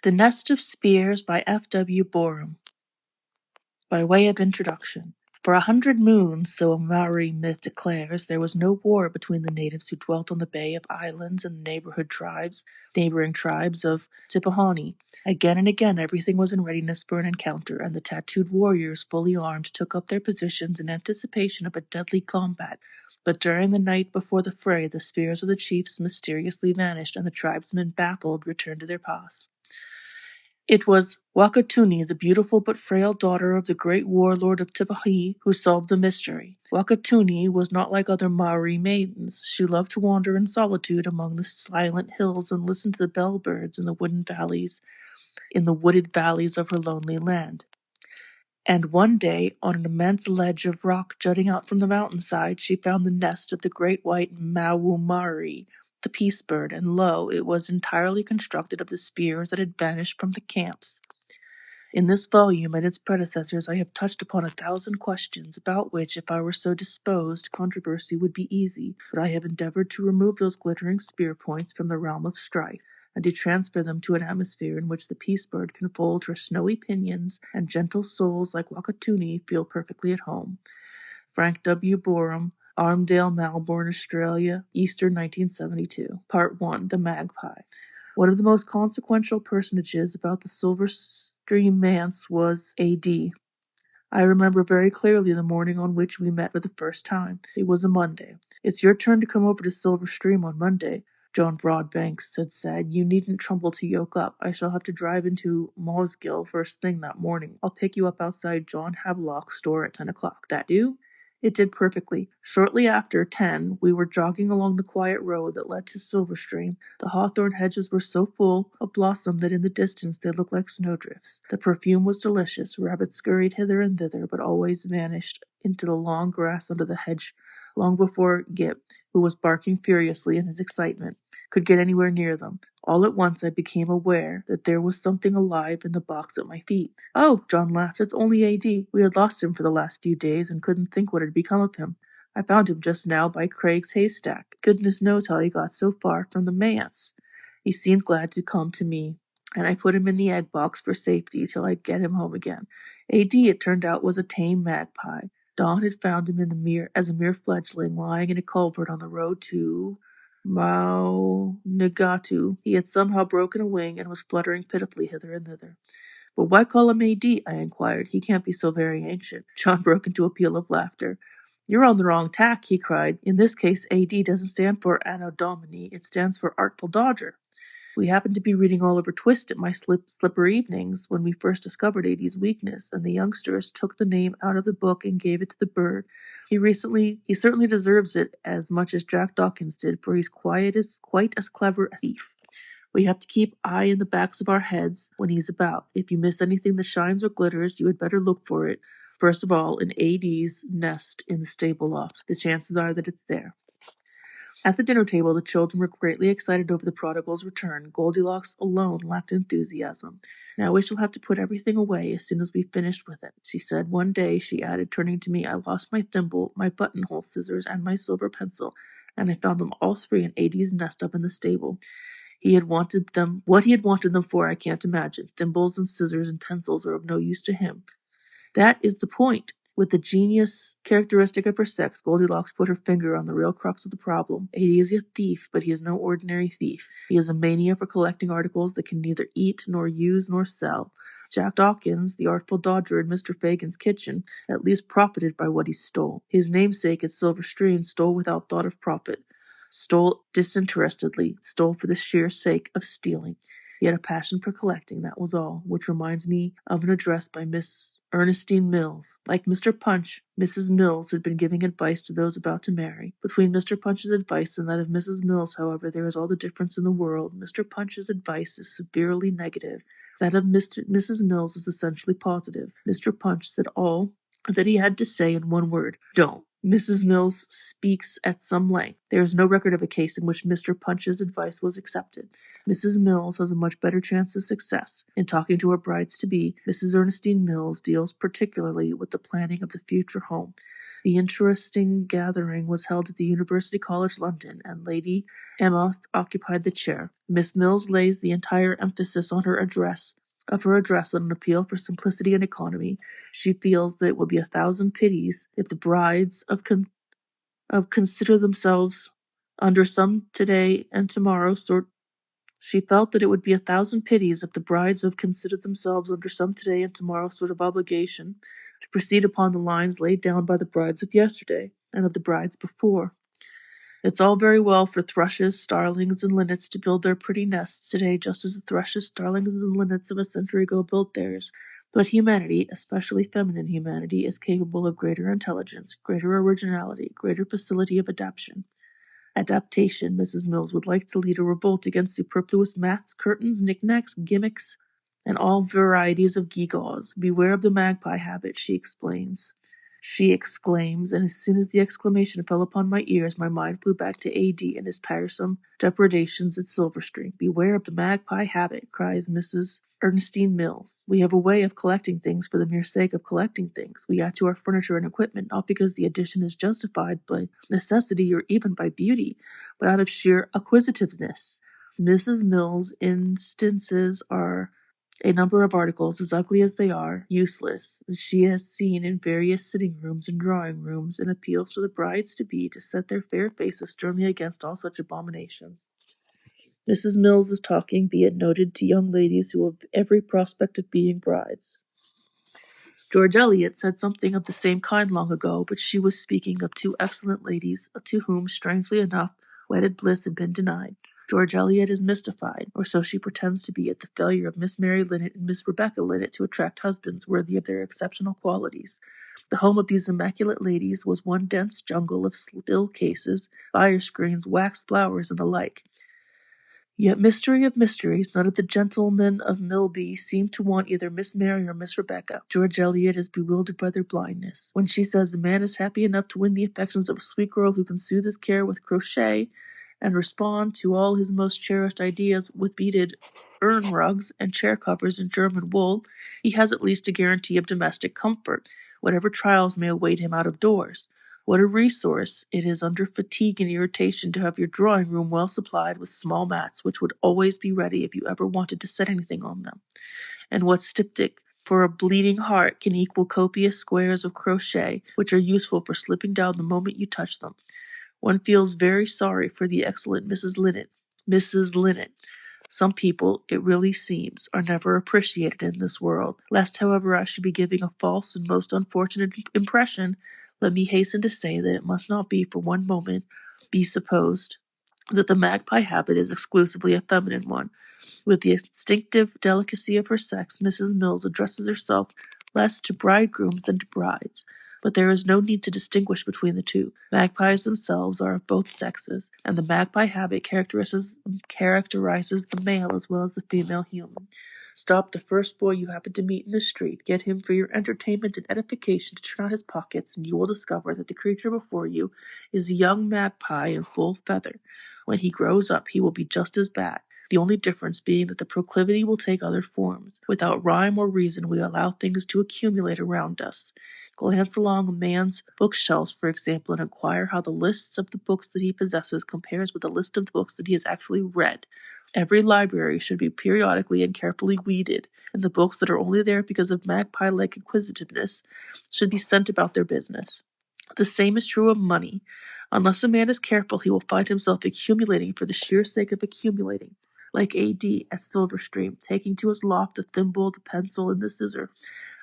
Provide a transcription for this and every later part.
The Nest of Spears by F.W. Boreham. By way of introduction. For 100 moons, so a Maori myth declares, there was no war between the natives who dwelt on the Bay of Islands and the neighboring tribes of Tipahani. Again and again everything was in readiness for an encounter, and the tattooed warriors, fully armed, took up their positions in anticipation of a deadly combat. But during the night before the fray, the spears of the chiefs mysteriously vanished, and the tribesmen, baffled, returned to their pas. It was Wakatuni, the beautiful but frail daughter of the great warlord of Tipahee, who solved the mystery. Wakatuni was not like other Maori maidens. She loved to wander in solitude among the silent hills and listen to the bellbirds in the wooded valleys of her lonely land. And one day, on an immense ledge of rock jutting out from the mountainside, she found the nest of the great white Mawumari, the peace bird, and lo, it was entirely constructed of the spears that had vanished from the camps. In this volume and its predecessors I have touched upon 1,000 questions, about which, if I were so disposed, controversy would be easy, but I have endeavored to remove those glittering spear points from the realm of strife, and to transfer them to an atmosphere in which the peace bird can fold her snowy pinions, and gentle souls like Wakatuni feel perfectly at home. Frank W. Boreham, Armdale, Melbourne, Australia, Easter 1972. Part 1. The Magpie. One of the most consequential personages about the Silver Stream manse was A.D. I remember very clearly the morning on which we met for the first time. It was a Monday. "It's your turn to come over to Silver Stream on Monday," John Broadbanks had said. "You needn't trouble to yoke up. I shall have to drive into Mosgiel first thing that morning. I'll pick you up outside John Havelock's store at 10 o'clock. That do?" It did perfectly. Shortly after 10 we were jogging along the quiet road that led to Silverstream. The hawthorn hedges were so full of blossom that in the distance they looked like snowdrifts. The perfume was delicious. Rabbits scurried hither and thither, but always vanished into the long grass under the hedge long before Gip, who was barking furiously in his excitement, could get anywhere near them. All at once I became aware that there was something alive in the box at my feet. "Oh," John laughed, "it's only A.D. We had lost him for the last few days and couldn't think what had become of him. I found him just now by Craig's haystack. Goodness knows how he got so far from the manse. He seemed glad to come to me, and I put him in the egg box for safety till I'd get him home again. A.D., it turned out, was a tame magpie. Dawn had found him as a mere fledgling, lying in a culvert on the road to Maunagatu. He had somehow broken a wing and was fluttering pitifully hither and thither." "But why call him A.D.?" I inquired. "He can't be so very ancient." John broke into a peal of laughter. "You're on the wrong tack," he cried. "In this case A.D. doesn't stand for Anno Domini. It stands for Artful Dodger. We happened to be reading Oliver Twist at my slipper evenings when we first discovered A.D.'s weakness, and the youngsters took the name out of the book and gave it to the bird. He certainly deserves it as much as Jack Dawkins did, for he's quite as clever a thief. We have to keep eye in the backs of our heads when he's about. If you miss anything that shines or glitters, you had better look for it, first of all, in A.D.'s nest in the stable loft. The chances are that it's there." At the dinner table the children were greatly excited over the prodigal's return. Goldilocks alone lacked enthusiasm. "Now we shall have to put everything away as soon as we've finished with it," she said. "One day," she added, turning to me, "I lost my thimble, my buttonhole scissors, and my silver pencil, and I found them all three in A.D.'s nest up in the stable. What he had wanted them for I can't imagine. Thimbles and scissors and pencils are of no use to him." "That is the point." With the genius characteristic of her sex, Goldilocks put her finger on the real crux of the problem. A.D. is a thief, but he is no ordinary thief. He has a mania for collecting articles that can neither eat, nor use, nor sell. Jack Dawkins, the Artful Dodger in Mr. Fagin's kitchen, at least profited by what he stole. His namesake at Silver Stream stole without thought of profit, stole disinterestedly, stole for the sheer sake of stealing. He had a passion for collecting, that was all, which reminds me of an address by Miss Ernestine Mills. Like Mr. Punch, Mrs. Mills had been giving advice to those about to marry. Between Mr. Punch's advice and that of Mrs. Mills, however, there is all the difference in the world. Mr. Punch's advice is severely negative. That of Mrs. Mills is essentially positive. Mr. Punch said all that he had to say in one word: "Don't." Mrs. Mills speaks at some length. There is no record of a case in which Mr. Punch's advice was accepted. Mrs. Mills has a much better chance of success. In talking to her brides-to-be, Mrs. Ernestine Mills deals particularly with the planning of the future home. The interesting gathering was held at the University College London, and Lady Emma occupied the chair. Miss Mills lays the entire emphasis on her address on an appeal for simplicity and economy. She feels that it would be a thousand pities if the brides of consider themselves under some today and tomorrow sort she felt that it would be a thousand pities if the brides of considered themselves under some today and tomorrow sort of obligation to proceed upon the lines laid down by the brides of yesterday and of the brides before. It's all very well for thrushes, starlings, and linnets to build their pretty nests today just as the thrushes, starlings, and linnets of a century ago built theirs. But humanity, especially feminine humanity, is capable of greater intelligence, greater originality, greater facility of adaptation. Mrs. Mills would like to lead a revolt against superfluous mats, curtains, knickknacks, gimmicks, and all varieties of gewgaws. Beware of the magpie habit, she explains. She exclaims, and as soon as the exclamation fell upon my ears, my mind flew back to A.D. and his tiresome depredations at Silverstream. Beware of the magpie habit, cries Mrs. Ernestine Mills. We have a way of collecting things for the mere sake of collecting things. We add to our furniture and equipment, not because the addition is justified by necessity or even by beauty, but out of sheer acquisitiveness. Mrs. Mills' instances are a number of articles, as ugly as they are, useless, that she has seen in various sitting-rooms and drawing-rooms, and appeals to the brides-to-be to set their fair faces sternly against all such abominations. Mrs. Mills is talking, be it noted, to young ladies who have every prospect of being brides. George Eliot said something of the same kind long ago, but she was speaking of two excellent ladies to whom, strangely enough, wedded bliss had been denied. George Eliot is mystified, or so she pretends to be, at the failure of Miss Mary Linnet and Miss Rebecca Linnet to attract husbands worthy of their exceptional qualities. The home of these immaculate ladies was one dense jungle of spill cases, fire screens, wax flowers, and the like. Yet, mystery of mysteries, none of the gentlemen of Milby seem to want either Miss Mary or Miss Rebecca. George Eliot is bewildered by their blindness. When she says a man is happy enough to win the affections of a sweet girl who can soothe his care with crochet, and respond to all his most cherished ideas with beaded urn rugs and chair covers in German wool, he has at least a guarantee of domestic comfort, whatever trials may await him out of doors. What a resource it is under fatigue and irritation to have your drawing-room well supplied with small mats which would always be ready if you ever wanted to set anything on them. And what styptic for a bleeding heart can equal copious squares of crochet, which are useful for slipping down the moment you touch them. One feels very sorry for the excellent Mrs. Linnet. Mrs. Linnet. Some people, it really seems, are never appreciated in this world. Lest, however, I should be giving a false and most unfortunate impression, let me hasten to say that it must not be for one moment be supposed that the magpie habit is exclusively a feminine one. With the instinctive delicacy of her sex, Mrs. Mills addresses herself less to bridegrooms than to brides. But there is no need to distinguish between the two. Magpies themselves are of both sexes, and the magpie habit characterizes the male as well as the female human. Stop the first boy you happen to meet in the street, get him for your entertainment and edification to turn out his pockets, and you will discover that the creature before you is a young magpie in full feather. When he grows up, he will be just as bad. The only difference being that the proclivity will take other forms. Without rhyme or reason, we allow things to accumulate around us. Glance along a man's bookshelves, for example, and inquire how the lists of the books that he possesses compares with the list of the books that he has actually read. Every library should be periodically and carefully weeded, and the books that are only there because of magpie-like acquisitiveness should be sent about their business. The same is true of money. Unless a man is careful, he will find himself accumulating for the sheer sake of accumulating. Like A.D. at Silverstream, taking to his loft the thimble, the pencil, and the scissor.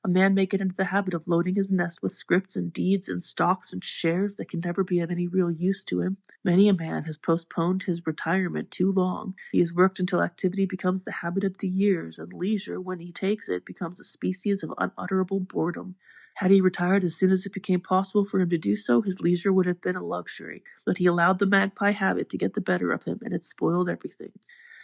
A man may get into the habit of loading his nest with scripts and deeds and stocks and shares that can never be of any real use to him. Many a man has postponed his retirement too long. He has worked until activity becomes the habit of the years, and leisure, when he takes it, becomes a species of unutterable boredom. Had he retired as soon as it became possible for him to do so, his leisure would have been a luxury, but he allowed the magpie habit to get the better of him, and it spoiled everything.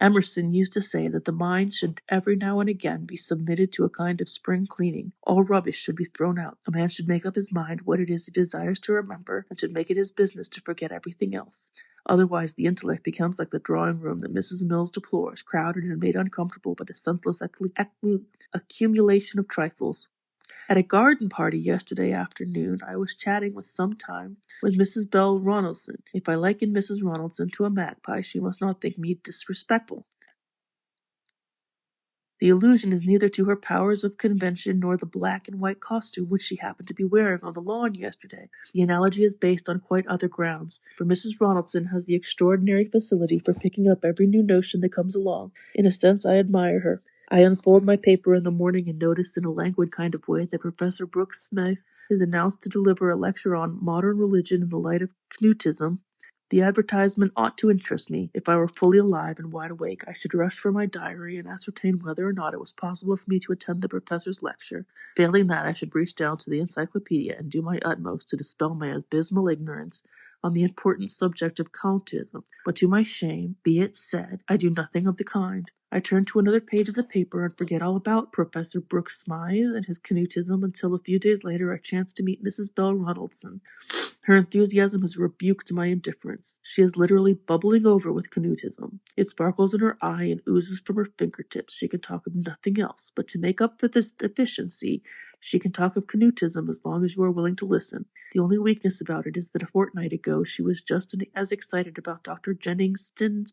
Emerson used to say that the mind should every now and again be submitted to a kind of spring cleaning. All rubbish should be thrown out. A man should make up his mind what it is he desires to remember, and should make it his business to forget everything else. Otherwise the intellect becomes like the drawing-room that Mrs. Mills deplores, crowded and made uncomfortable by the senseless accumulation of trifles. At a garden party yesterday afternoon, I was chatting with some time with Mrs. Bell Ronaldson. If I liken Mrs. Ronaldson to a magpie, she must not think me disrespectful. The allusion is neither to her powers of convention nor the black and white costume which she happened to be wearing on the lawn yesterday. The analogy is based on quite other grounds, for Mrs. Ronaldson has the extraordinary facility for picking up every new notion that comes along. In a sense, I admire her. I unfold my paper in the morning and notice in a languid kind of way that Professor Brooks Smith is announced to deliver a lecture on modern religion in the light of Knutism. The advertisement ought to interest me. If I were fully alive and wide awake, I should rush for my diary and ascertain whether or not it was possible for me to attend the professor's lecture. Failing that, I should reach down to the encyclopedia and do my utmost to dispel my abysmal ignorance on the important subject of Comtism. But to my shame, be it said, I do nothing of the kind. I turn to another page of the paper and forget all about Professor Brooks Smythe and his Knutism until a few days later I chance to meet Mrs. Bell Ronaldson. Her enthusiasm has rebuked my indifference. She is literally bubbling over with Knutism. It sparkles in her eye and oozes from her fingertips. She can talk of nothing else, but to make up for this deficiency, she can talk of Knutism as long as you are willing to listen. The only weakness about it is that a fortnight ago she was just as excited about Dr. Jenningston's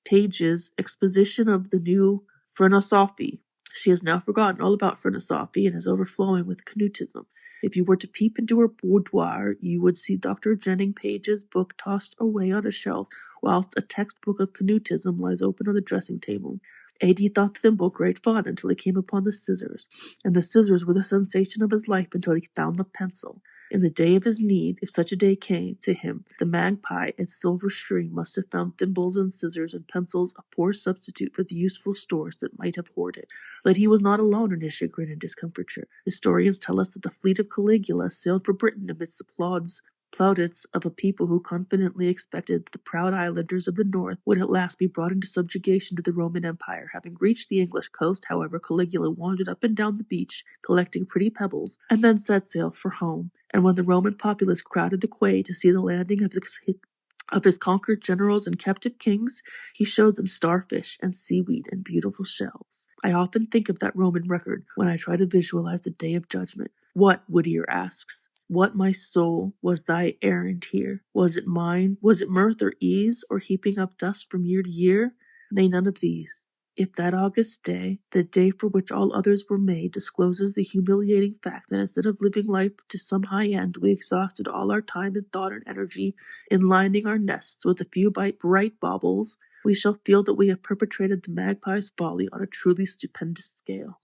Page's exposition of the new Phrenosophy. She has now forgotten all about Phrenosophy and is overflowing with Knutism. If you were to peep into her boudoir, you would see Dr. Jennings Page's book tossed away on a shelf, whilst a textbook of Knutism lies open on the dressing table. A.D. thought the thimble great fun until he came upon the scissors, and the scissors were the sensation of his life until he found the pencil. In the day of his need, if such a day came to him, the Magpie at Silver Stream must have found thimbles and scissors and pencils a poor substitute for the useful stores that might have hoarded. But he was not alone in his chagrin and discomfiture. Historians tell us that the fleet of Caligula sailed for Britain amidst the plaudits of a people who confidently expected that the proud islanders of the north would at last be brought into subjugation to the Roman Empire. Having reached the English coast, however, Caligula wandered up and down the beach, collecting pretty pebbles, and then set sail for home. And when the Roman populace crowded the quay to see the landing of his conquered generals and captive kings, he showed them starfish and seaweed and beautiful shells. I often think of that Roman record when I try to visualize the day of judgment. What, Whittier asks, what, my soul, was thy errand here? Was it mine? Was it mirth or ease, or heaping up dust from year to year? Nay, none of these. If that august day, the day for which all others were made, discloses the humiliating fact that instead of living life to some high end, we exhausted all our time and thought and energy in lining our nests with a few bright baubles, we shall feel that we have perpetrated the magpie's folly on a truly stupendous scale.